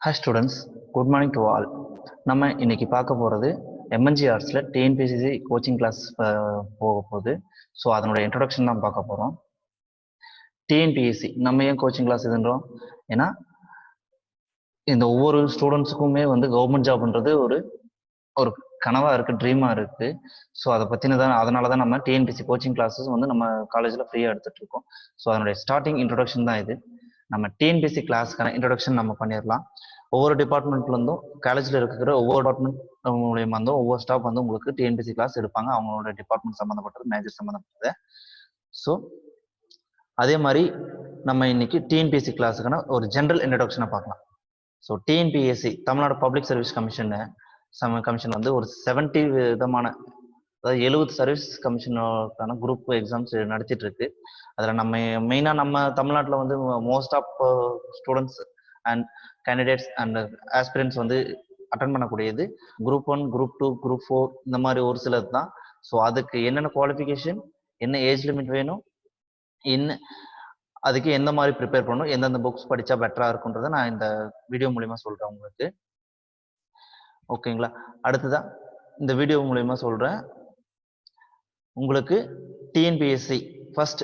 Hi students, good morning to all. நம்ம இன்னைக்கு பார்க்க போகிறது எம்என்ஜிஆர்ஸில் டிஎன்பிஎஸ்சி கோச்சிங் கிளாஸ் போக போகுது. ஸோ அதனோட இன்ட்ரொடக்ஷன் தான் பார்க்க போகிறோம். டிஎன்பிஎஸ்சி நம்ம ஏன் கோச்சிங் கிளாஸ் இதுன்றோம்? ஏன்னா இந்த ஒவ்வொரு ஸ்டூடெண்ட்ஸுக்குமே கவர்மெண்ட் ஜாப்ன்றது ஒரு ஒரு கனவாக இருக்குது, ட்ரீமாக இருக்குது. ஸோ அதை பற்றினதான் அதனால தான் நம்ம டிஎன்பிஎஸ்சி கோச்சிங் கிளாஸஸ் நம்ம காலேஜில் ஃப்ரீயாக எடுத்துகிட்டு இருக்கோம். ஸோ அதனுடைய ஸ்டார்டிங் இன்ட்ரொடக்ஷன் தான் இது. நம்ம டிஎன்பிஎஸ்சி கிளாஸ்க்கான இன்ட்ரொடக்ஷன் நம்ம பண்ணிடலாம். ஒவ்வொரு டிபார்ட்மெண்ட்லேருந்தும் காலேஜில் இருக்கிற ஒவ்வொரு டிபார்ட்மெண்ட் மூலியமாக ஒவ்வொரு ஸ்டாஃப் உங்களுக்கு டிஎன்பிஎஸ்சி கிளாஸ் எடுப்பாங்க, அவங்களோட டிபார்ட்மெண்ட் சம்மந்தப்பட்டது, மேஜர் சம்மந்தப்பட்டது. ஸோ அதே மாதிரி நம்ம இன்னைக்கு டிஎன்பிஎஸ்சி கிளாஸுக்கான ஒரு ஜென்ரல் இன்ட்ரடக்ஷனை பார்க்கலாம். So TNPSC Tamil Nadu public service commission ஒரு 70 விதமான, அதாவது 70 சர்வீஸ் கமிஷனுக்கான குரூப் எக்ஸாம்ஸ் நடத்திட்டு இருக்கு. அதில் நம்ம மெயினாக நம்ம தமிழ்நாட்டில் most of students and candidates and aspirants attend பண்ணக்கூடியது குரூப் 1, குரூப் 2, குரூப் 4 இந்த மாதிரி ஒரு சிலது தான். ஸோ அதுக்கு என்னென்ன குவாலிஃபிகேஷன், என்ன ஏஜ் லிமிட் வேணும், என்ன அதுக்கு எந்த மாதிரி ப்ரிப்பேர் பண்ணணும், எந்தெந்த புக்ஸ் படித்தா பெட்டராக இருக்குன்றதை நான் இந்த வீடியோ மூலிமா சொல்கிறேன் உங்களுக்கு. ஓகேங்களா? அடுத்ததான் இந்த வீடியோ மூலிமா சொல்கிறேன் உங்களுக்கு. டிஎன்பிஎஸ்சி ஃபர்ஸ்ட்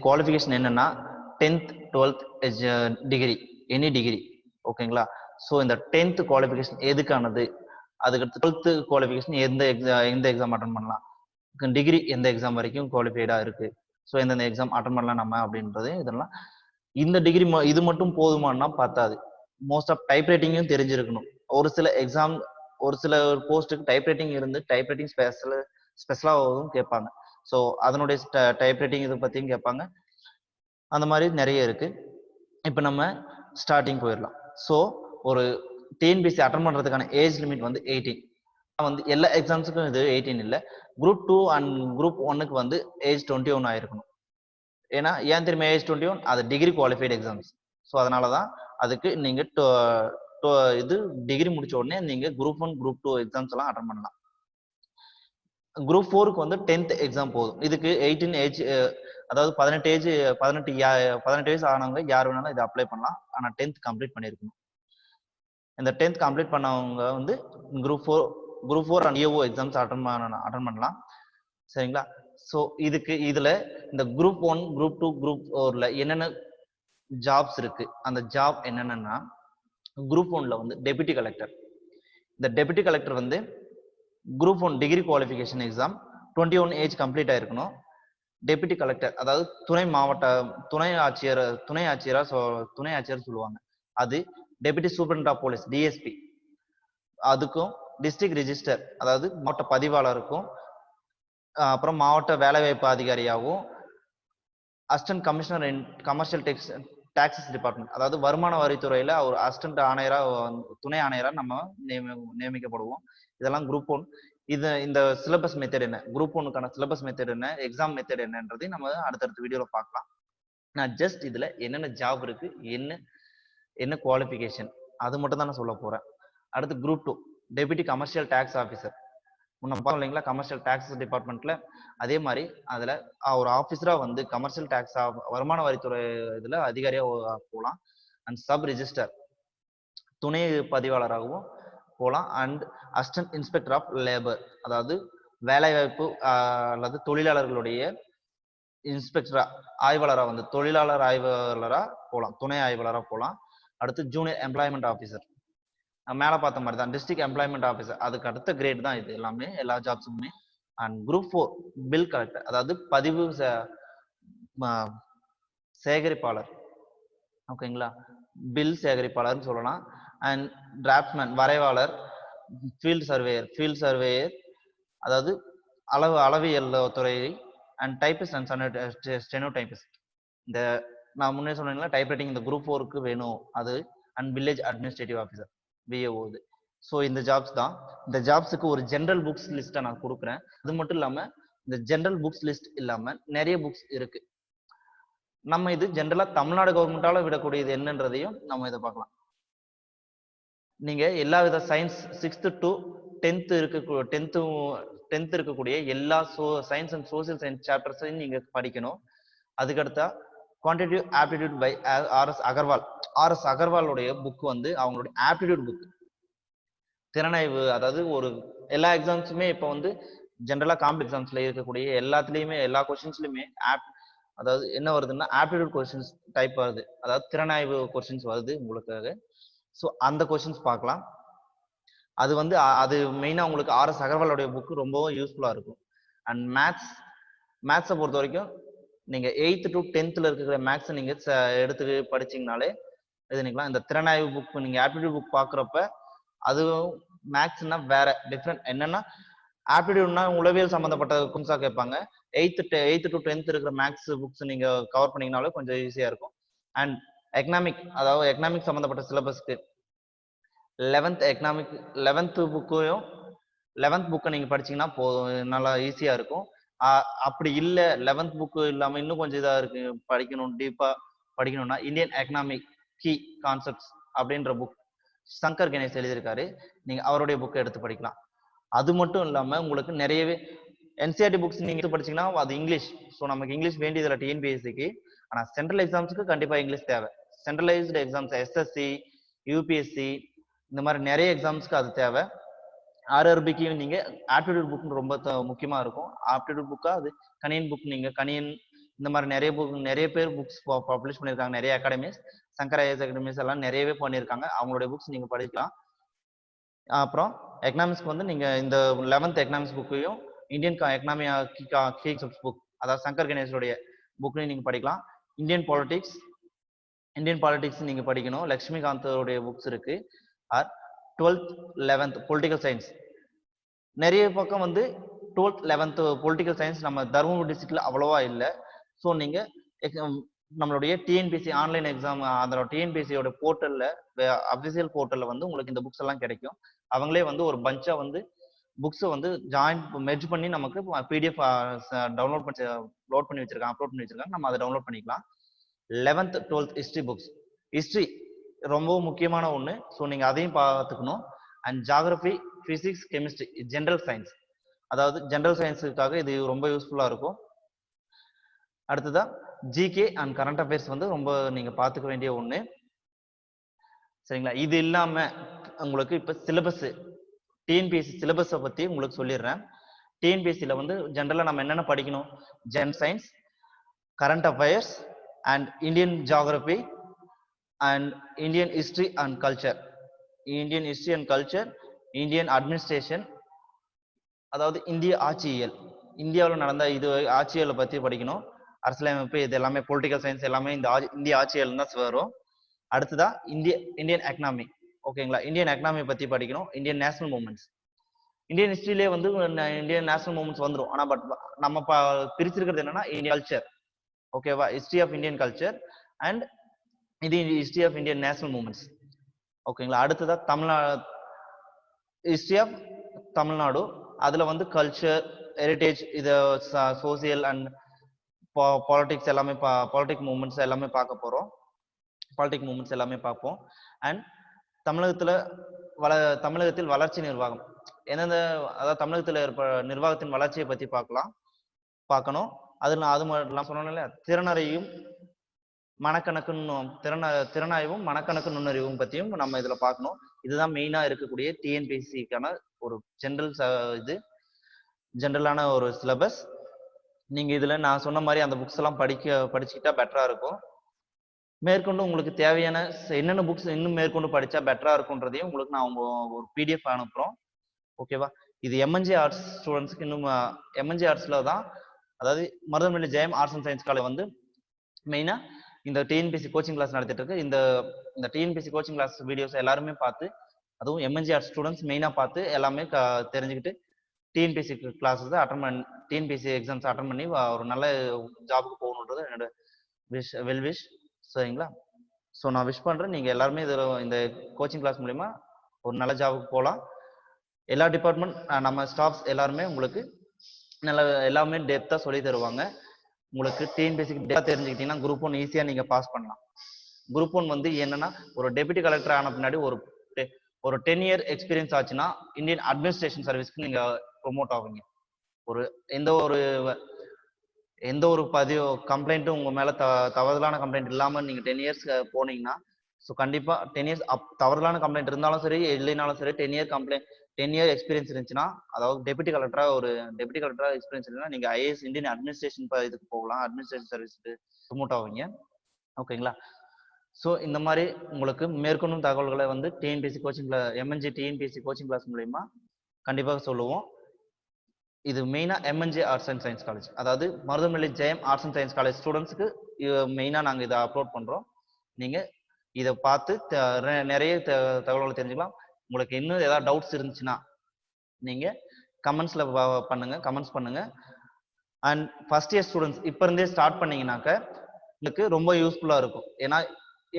குவாலிஃபிகேஷன் என்னன்னா 10th 12th degree, any degree. ஓகேங்களா? ஸோ இந்த 10th குவாலிஃபிகேஷன் எதுக்கானது, அதுக்கடுத்து 12th குவாலிஃபிகேஷன் எந்த எக்ஸாம் அட்டன் பண்ணலாம், டிகிரி எந்த எக்ஸாம் வரைக்கும் குவாலிஃபைடாக இருக்கு, ஸோ எந்தெந்த எக்ஸாம் அட்டன் பண்ணலாம் நம்ம அப்படின்றது. இதெல்லாம் இந்த டிகிரி இது மட்டும் போதுமானா பார்த்தாது. மோஸ்ட் ஆஃப் டைப் ரைட்டிங்கும் தெரிஞ்சிருக்கணும். ஒரு சில எக்ஸாம், ஒரு சில போஸ்ட்டுக்கு டைப் ரைட்டிங் இருந்து டைப் ரைட்டிங் ஸ்பெஷலாகவும் கேட்பாங்க. ஸோ அதனுடைய டைப் ரைட்டிங் இதை பற்றியும் கேட்பாங்க. அந்த மாதிரி நிறைய இருக்கு. இப்போ நம்ம ஸ்டார்டிங் போயிடலாம். ஸோ ஒரு டிஎன்பிஎஸ்சி அட்டன் பண்ணுறதுக்கான ஏஜ் லிமிட் 18. எல்லா எக்ஸாம்ஸுக்கும் இது 18 இல்லை. குரூப் 2 அண்ட் குரூப் 1க்கு ஏஜ் 21 ஆயிருக்கணும். ஏன்னா ஏன் தெரியுமா ஏஜ் 21? அது டிகிரி குவாலிஃபைடு எக்ஸாம்ஸ். ஸோ அதனால தான் அதுக்கு நீங்கள் இது டிகிரி முடிச்ச உடனே நீங்கள் குரூப் 1, குரூப் 2 எக்ஸாம்ஸ் எல்லாம் அட்டன் பண்ணலாம். குரூப் 4க்கு 10th எக்ஸாம் போதும். இதுக்கு 18 ஏஜ், அதாவது 18 வயசு ஆனவங்க யார் வேணாலும் இதை அப்ளை பண்ணலாம். ஆனால் 10th கம்ப்ளீட் பண்ணியிருக்கணும். இந்த 10th கம்ப்ளீட் பண்ணவங்க group 4 and EO exams attend பண்ணலாம். சரிங்களா? ஸோ இதுல இந்த குரூப் 1, குரூப் 2, குரூப் 4ல என்னென்ன ஜாப்ஸ் இருக்கு, அந்த ஜாப் என்னென்னா, குரூப் 1ல டெபுட்டி கலெக்டர். இந்த deputy collector group 1 degree qualification exam 21 age complete ஆயிருக்கணும். டெபுட்டி கலெக்டர் அதாவது துணை ஆட்சியர் சொல்லுவாங்க. அது deputy superintendent of police, DSP. அதுக்கும் டிஸ்ட்ரிக்ட் ரிஜிஸ்டர், அதாவது மாவட்ட பதிவாளருக்கும், அப்புறம் மாவட்ட வேலைவாய்ப்பு அதிகாரியாகவும், assistant commissioner in commercial taxes department, அதாவது வருமான வரித்துறையில ஒரு அசிஸ்டன்ட் ஆணையரா, துணை ஆணையரா நம்ம நியமிக்கப்படுவோம். இதெல்லாம் குரூப் 1. இந்த சிலபஸ் மெத்தட் என்ன, குரூப் 1க்கான சிலபஸ் மெத்தட் என்ன, எக்ஸாம் மெத்தட் என்னன்றதையும் நம்ம அடுத்தடுத்த வீடியோல பார்க்கலாம். நான் ஜஸ்ட் இதுல என்னென்ன ஜாப் இருக்கு, என்ன குவாலிஃபிகேஷன், அது மட்டும் தான் நான் சொல்ல போறேன். அடுத்து group 2 deputy commercial tax officer. முன்ன பார்த்தோம் இல்லைங்களா, கமர்ஷியல் டாக்ஸ் டிபார்ட்மெண்ட்ல. அதே மாதிரி அதுல ஒரு ஆஃபீஸரா கமர்ஷியல் டாக்ஸ் வருமான வரித்துறை இதுல அதிகாரியா போகலாம். அண்ட் சப் ரிஜிஸ்டர் துணை பதிவாளராகவும் போகலாம். And assistant inspector of labour, அதாவது வேலைவாய்ப்பு அல்லது தொழிலாளர்களுடைய இன்ஸ்பெக்டரா, ஆய்வாளரா தொழிலாளர் ஆய்வாளரா போகலாம், துணை ஆய்வாளரா போகலாம். அடுத்து ஜூனியர் எம்ப்ளாய்மெண்ட் ஆஃபீஸர், மேல பார்த்த மாதிரி தான் டிஸ்ட்ரிக்ட் எம்ப்ளாய்மெண்ட் ஆஃபீஸர். அதுக்கு அடுத்த கிரேட் தான் இது எல்லாமே, எல்லா ஜாப்ஸுமே. அண்ட் குரூப் 4 பில் கலெக்டர், அதாவது பதிவு சேகரிப்பாளர். ஓகேங்களா? பில் சேகரிப்பாளர்னு சொல்லலாம். அண்ட் டிராப்ட்மேன், வரைவாளர், ஃபீல்ட் சர்வேயர், அதாவது அளவியல் துறை. And typist and steno typist. இந்த நான் முன்னே சொன்னீங்களா டைப் ரைட்டிங் இந்த குரூப் 4க்கு வேணும் அது. And village administrative officer, VAO. So இந்த ஜாப்ஸ் தான். இந்த ஜாப்ஸுக்கு ஒரு ஜென்ரல் புக்ஸ் லிஸ்ட்டை நான் கொடுக்குறேன். அது மட்டும் இல்லாமல் இந்த ஜென்ரல் புக்ஸ் லிஸ்ட் இல்லாமல் நிறைய புக்ஸ் இருக்கு. நம்ம இது ஜென்ரலா தமிழ்நாடு கவர்மெண்டால விடக்கூடியது என்னன்றதையும் நம்ம இதை பார்க்கலாம். நீங்க எல்லா வித சயின்ஸ் 6th to 10th இருக்கக்கூடிய எல்லா சயின்ஸ் அண்ட் சோசியல் சயின்ஸ் சாப்டர்ஸையும் நீங்க படிக்கணும். அதுக்கடுத்தா quantitative aptitude by RS Agarwal. RS அகர்வாலுடைய புக் வந்து அவங்களுடைய ஆப்டிடியூட் புக், திறனாய்வு. அதாவது ஒரு எல்லா எக்ஸாம்ஸுமே இப்போ வந்து ஜென்ரலா காம்படிட்டிவ் எக்ஸாம்ஸ்ல இருக்கக்கூடிய எல்லாத்துலயுமே எல்லா கொஸ்டின்ஸ்லயுமே அதாவது என்ன வருதுன்னா ஆப்டிடியூட் கொஸ்டின்ஸ் டைப் வருது, அதாவது திறனாய்வு கொஸ்டின்ஸ் வருது உங்களுக்காக. ஸோ அந்த கொஸ்டின்ஸ் பார்க்கலாம். அது வந்து அது மெயினா உங்களுக்கு ஆர்எஸ் அகர்வாலோடைய புக் ரொம்பவும் யூஸ்ஃபுல்லா இருக்கும். அண்ட் மேத்ஸை பொறுத்த வரைக்கும் நீங்க 8th to 10th இருக்கிற மேத்ஸை நீங்க எடுத்து படிச்சீங்கனாலே இது நினைக்கலாம். இந்த திறனாய்வு புக் நீங்க ஆப்டிடியூட் புக் பாக்குறப்ப அது மேத்ஸ்னா வேற டிஃப்ரெண்ட். என்னன்னா ஆப்டிடியூட்னா உளவியல் சம்பந்தப்பட்ட கும்சா கேட்பாங்க. 8th to 10th இருக்கிற மேத்ஸ் புக்ஸ் நீங்க கவர் பண்ணீங்கனாலே கொஞ்சம் ஈஸியா இருக்கும். அண்ட் எக்கனாமிக், அதாவது எக்கனாமிக் சம்பந்தப்பட்ட சிலபஸ்க்கு 11th புக்கை நீங்க படிச்சீங்கன்னா போதும், நல்லா ஈஸியா இருக்கும். அப்படி இல்ல 11th புக்கு இல்லாம இன்னும் கொஞ்சம் இதா இருக்கு படிக்கணும், டீப்பா படிக்கணும்னா இந்தியன் எக்கனாமிக் கீ கான்செப்ட்ஸ் அப்படின்ற புக் சங்கர் கணேஷ் எழுதியிருக்காரு. நீங்க அவருடைய புக்கை எடுத்து படிக்கலாம். அது மட்டும் இல்லாம உங்களுக்கு நிறையவே என்சிஆர்டி புக்ஸ் நீங்க எடுத்து படிச்சீங்கன்னா அது இங்கிலீஷ். ஸோ நமக்கு இங்கிலீஷ் வேண்டியதுல டிஎன்பிஎஸ்சிக்கு. ஆனா சென்ட்ரல் எக்ஸாம்ஸுக்கு கண்டிப்பா இங்கிலீஷ் தேவை. சென்ட்ரலைஸ்டு எக்ஸாம்ஸ் எஸ்எஸ்சி, யூபிஎஸ்சி இந்த மாதிரி நிறைய எக்ஸாம்ஸ்க்கு அது தேவை. ஆர்ஆர்பிக்கு நீங்க ஆப்டிடியூட் புக் ரொம்ப முக்கியமா இருக்கும். ஆப்டிடியூட் புக்கா அது கணியன் புக், நீங்க கணியன் இந்த மாதிரி நிறைய பேர் புக்ஸ் பப்ளிஷ் பண்ணியிருக்காங்க. நிறைய அகாடமிஸ், சங்கர் ஐஎஸ் அகாடமிஸ் எல்லாம் நிறையவே பண்ணியிருக்காங்க. அவங்களுடைய புக்ஸ் நீங்க படிக்கலாம். அப்புறம் எக்கனாமிக்ஸ்க்கு வந்து நீங்க இந்த 11th எக்கனாமிக்ஸ் புக்கையும் இந்தியன் எக்கனாமி புக், அதாவது சங்கர் கணேஷோடைய புக்கையும் நீங்க படிக்கலாம். இந்தியன் பாலிடிக்ஸ் நீங்க படிக்கணும். லட்சுமிகாந்தோடைய புக்ஸ் இருக்கு. Or 12th 11th political science. நிறைய பக்கம் வந்து 12th 11th பொலிட்டிக்கல் சயின்ஸ் நம்ம தருமபுரி டிஸ்ட்ரிக்ட்ல அவ்வளவா இல்லை. ஸோ நீங்க நம்மளுடைய டிஎன்பிஎஸ்சி ஆன்லைன் எக்ஸாம், அதோட டிஎன்பிஎஸ்சியோட போர்ட்டல்ல, அபிஷியல் போர்ட்டல்ல வந்து உங்களுக்கு இந்த புக்ஸ் எல்லாம் கிடைக்கும். அவங்களே வந்து ஒரு பஞ்சா வந்து புக்ஸை வந்து மெர்ஜ் பண்ணி நமக்கு பிடிஎஃப் டவுன்லோட் பண்ணி லோட் பண்ணி வச்சிருக்காங்க, அப்லோட் பண்ணி வச்சிருக்காங்க. நம்ம அதை டவுன்லோட் பண்ணிக்கலாம். 11th 12th history books. History ரொம்ப முக்கியமான ஒண்ணு. ஸோ நீங்க அதையும் பார்த்துக்கணும். And geography, physics, chemistry, general science, அதாவது ஜென்ரல் சயின்ஸுக்காக இது ரொம்ப யூஸ்ஃபுல்லா இருக்கும். அடுத்ததா ஜிகே அண்ட் கரண்ட் அஃபேர்ஸ் வந்து ரொம்ப நீங்க பார்த்துக்க வேண்டிய ஒண்ணு. சரிங்களா? இது இல்லாம உங்களுக்கு இப்ப சிலபஸ், டிஎன்பிஎஸ்சி சிலபஸை பத்தி உங்களுக்கு சொல்லிடுறேன். டிஎன்பிஎஸ்சியில வந்து ஜென்ரலா நம்ம என்னென்ன படிக்கணும்? Gen science, current affairs and Indian geography and Indian history and culture, Indian administration, அதாவது இந்திய ஆட்சியியல், இந்தியாவில் நடந்த இது ஆட்சியலை பத்தி படிக்கணும். அரசியலமைப்பு, இது எல்லாமே பொலிட்டிக்கல் சயின்ஸ் எல்லாமே இந்திய ஆட்சியல் தான் வரும். அடுத்ததா இந்தியன் எக்கனாமி. ஓகேங்களா? இந்தியன் எக்கனாமி பத்தி படிக்கணும். இந்தியன் நேஷனல் மூவ்மெண்ட்ஸ், இந்தியன் ஹிஸ்டரியிலே வந்து இந்தியன் நேஷனல் மூவ்மெண்ட்ஸ் வந்துடும். ஆனா பட் நம்ம பிரிச்சிருக்கிறது என்னன்னா இந்தியன் கல்ச்சர். ஓகேவா? History of Indian culture and இது history of Indian national movements. ஓகேங்களா? அடுத்ததா ஹிஸ்டரி ஆஃப் தமிழ்நாடு. அதுல வந்து கல்ச்சர், ஹெரிட்டேஜ், இது சோசியல் அண்ட் பாலிடிக்ஸ் எல்லாமே பாலிட்டிக் மூவ்மெண்ட்ஸ் எல்லாமே பார்க்க போறோம். பாலிட்டிக் மூவ்மெண்ட்ஸ் எல்லாமே பார்ப்போம். அண்ட் தமிழகத்தில் வளர்ச்சி நிர்வாகம் எந்தெந்த, அதாவது தமிழகத்தில் நிர்வாகத்தின் வளர்ச்சியை பத்தி பார்க்கணும். அது நான் சொன்னேன் திறனாய்வும் மனக்கணக்கு நுண்ணறிவும் பத்தியும் நம்ம இதுல பார்க்கணும். இதுதான் மெயினா இருக்கக்கூடிய டிஎன்பிஎஸ்சிக்கான ஒரு ஜென்ரலான ஒரு சிலபஸ். நீங்க இதுல நான் சொன்ன மாதிரி அந்த புக்ஸ் எல்லாம் படிச்சுக்கிட்டா பெட்டரா இருக்கும். மேற்கொண்டு உங்களுக்கு தேவையான என்னென்ன புக்ஸ் இன்னும் மேற்கொண்டு படிச்சா பெட்டரா இருக்கும்ன்றதையும் உங்களுக்கு நான் ஒரு பிடிஎஃப் அனுப்புறோம். ஓகேவா? இது எம்என்ஜி ஆர்ட்ஸ் ஸ்டூடெண்ட்ஸ்க்கு இன்னும் எம்என்ஜி ஆர்ட்ஸ்ல தான், அதாவது மருதமல்லி ஜெயம் ஆர்ட்ஸ் அண்ட் சயின்ஸ் காலேஜ் வந்து மெயினா இந்த டிஎன்பிஎஸ்சி கோச்சிங் கிளாஸ் நடத்திட்டு இருக்கு. இந்த டிஎன்பிஎஸ்சி கோச்சிங் கிளாஸ் வீடியோஸ் எல்லாருமே பார்த்து, அதுவும் எம்என்ஜி ஆர்ட்ஸ் ஸ்டூடெண்ட்ஸ் மெயினா பார்த்து எல்லாமே தெரிஞ்சுக்கிட்டு TNPSC classes TNPSC exams attend பண்ணி ஒரு நல்ல ஜாபுக்கு போகணுன்றது என்னோட விஷ். சரிங்களா? ஸோ நான் விஷ் பண்றேன். நீங்க எல்லாருமே இந்த கோச்சிங் கிளாஸ் மூலியமா ஒரு நல்ல ஜாபுக்கு போகலாம். எல்லா டிபார்ட்மெண்ட் நம்ம ஸ்டாஃப்ஸ் எல்லாருமே உங்களுக்கு எல்லாமே டெப்தா சொல்லி தருவாங்க. உங்களுக்கு டிஎன்பிஎஸ்சி தெரிஞ்சுக்கிட்டீங்கன்னா குரூப் 1 ஈஸியா நீங்க பாஸ் பண்ணலாம். குரூப் 1 வந்து என்னன்னா ஒரு டெபுட்டி கலெக்டர் ஆன பின்னாடி ஒரு 10 year எக்ஸ்பீரியன்ஸ் ஆச்சுன்னா இந்தியன் அட்மினிஸ்ட்ரேஷன் சர்வீஸ்க்கு நீங்க ப்ரொமோட் ஆவீங்க. எந்த ஒரு எந்த ஒரு கம்ப்ளைண்ட்டும் உங்க மேல தவறுதலான கம்ப்ளைண்ட் இல்லாம நீங்க 10 இயர்ஸ் போனீங்கன்னா ஸோ கண்டிப்பா 10 இயர்ஸ் தவறுதலான கம்ப்ளைண்ட் இருந்தாலும் சரி இல்லைனாலும் சரி 10 இயர் எக்ஸ்பீரியன்ஸ் இருந்துச்சுன்னா, அதாவது டெபுட்டி கலெக்டரா எக்ஸ்பீரியன்ஸ் இருந்தா நீங்க ஐஏஎஸ் இந்தியன் அட்மினிஸ்ட்ரேஷன் இதுக்கு போகலாம். அட்மினிஸ்ட்ரேஷன் சர்வீஸ்க்கு ப்ரமோட் ஆவீங்க. ஓகேங்களா? ஸோ இந்த மாதிரி உங்களுக்கு மேற்கொண்டும் தகவல்களை வந்து TNPSC கோச்சிங்ல MNG TNPSC coaching class மூலயமா கண்டிப்பாக சொல்லுவோம். இது மெயினா MNG arts and science college, அதாவது மருதமல்லி ஜெயம் ஆர்ட்ஸ் அண்ட் சயின்ஸ் காலேஜ் ஸ்டூடெண்ட்ஸ்க்கு மெயினா நாங்க இதை அப்லோட் பண்றோம். நீங்க இதை பார்த்து நிறைய தகவல்களை தெரிஞ்சுக்கலாம். உங்களுக்கு இன்னும் ஏதாவது டவுட்ஸ் இருந்துச்சுன்னா நீங்க கமெண்ட்ஸ் பண்ணுங்க. அண்ட் ஃபர்ஸ்ட் இயர் ஸ்டூடெண்ட்ஸ் இப்ப இருந்தே ஸ்டார்ட் பண்ணீங்கன்னாக்க உங்களுக்கு ரொம்ப யூஸ்ஃபுல்லா இருக்கும். ஏன்னா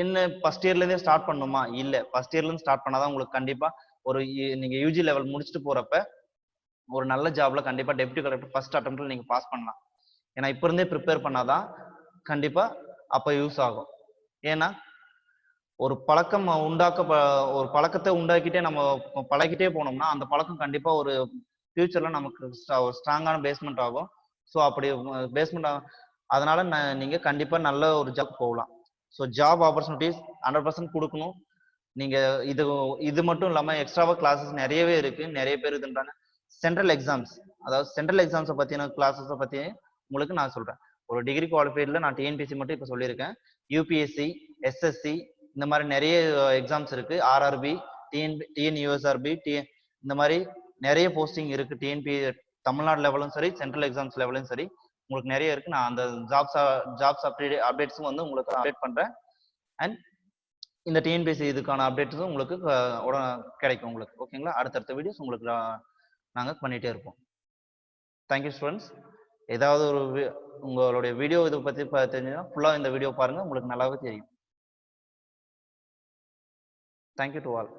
என்ன ஃபர்ஸ்ட் இயர்ல இருந்தே ஸ்டார்ட் பண்ணுமா? இல்ல, ஃபர்ஸ்ட் இயர்ல இருந்து ஸ்டார்ட் பண்ணாதான் உங்களுக்கு கண்டிப்பா நீங்க யூஜி லெவல் முடிச்சுட்டு போறப்ப ஒரு நல்ல ஜாப்ல கண்டிப்பா டெப்யூட்டி கலெக்டர் ஃபர்ஸ்ட் அட்டெம்ப்ட்ல நீங்க பாஸ் பண்ணலாம். ஏன்னா இப்ப இருந்தே ப்ரிப்பேர் பண்ணாதான் கண்டிப்பா அப்ப யூஸ் ஆகும். ஏன்னா ஒரு பழக்கத்தை உண்டாக்கிட்டே நம்ம பழகிட்டே போனோம்னா அந்த பழக்கம் கண்டிப்பா ஒரு ஃபியூச்சர்ல நமக்கு ஸ்ட்ராங்கான பேஸ்மெண்ட் ஆகும். ஸோ அப்படி பேஸ்மெண்ட் அதனால நீங்க கண்டிப்பா நல்ல ஒரு ஜாப் போகலாம். ஸோ ஜாப் ஆப்பர்ச்சுனிட்டிஸ் 100% கொடுக்கணும். நீங்க இது மட்டும் இல்லாம எக்ஸ்ட்ராவா கிளாஸஸ் நிறையவே இருக்கு. நிறைய பேர் இதுன்றாங்க. சென்ட்ரல் எக்ஸாம்ஸ், அதாவது சென்ட்ரல் எக்ஸாம்ஸை பத்தின கிளாஸஸை பத்தி உங்களுக்கு நான் சொல்றேன். ஒரு டிகிரி குவாலிஃபைட்ல நான் டிஎன்பிஎஸ்சி மட்டும் இப்ப சொல்லியிருக்கேன். யூபிஎஸ்சி, எஸ்எஸ்சி இந்த மாதிரி நிறைய எக்ஸாம்ஸ் இருக்கு. ஆர்ஆர்பி, டிஎன்யூஎஸ்ஆர்பி, இந்த மாதிரி நிறைய போஸ்டிங் இருக்கு. டிஎன்பி தமிழ்நாடு லெவலும் சரி, சென்ட்ரல் எக்ஸாம்ஸ் லெவலும் சரி, உங்களுக்கு நிறைய இருக்கு. நான் அந்த ஜாப்ஸ் அப்டேட்ஸும் வந்து உங்களுக்கு அப்டேட் பண்றேன். அண்ட் இந்த டிஎன்பிஎஸ்சி இதுக்கான அப்டேட்ஸும் உங்களுக்கு கிடைக்கும் உங்களுக்கு. ஓகேங்களா? அடுத்தடுத்த வீடியோஸ் உங்களுக்கு நாங்க பண்ணிட்டே இருப்போம். Thank you students. ஏதாவது உங்களுடைய வீடியோ இதை பத்தி தெரிஞ்சுன்னா ஃபுல்லா இந்த வீடியோ பாருங்க, உங்களுக்கு நல்லாவே தெரியும். Thank you to all.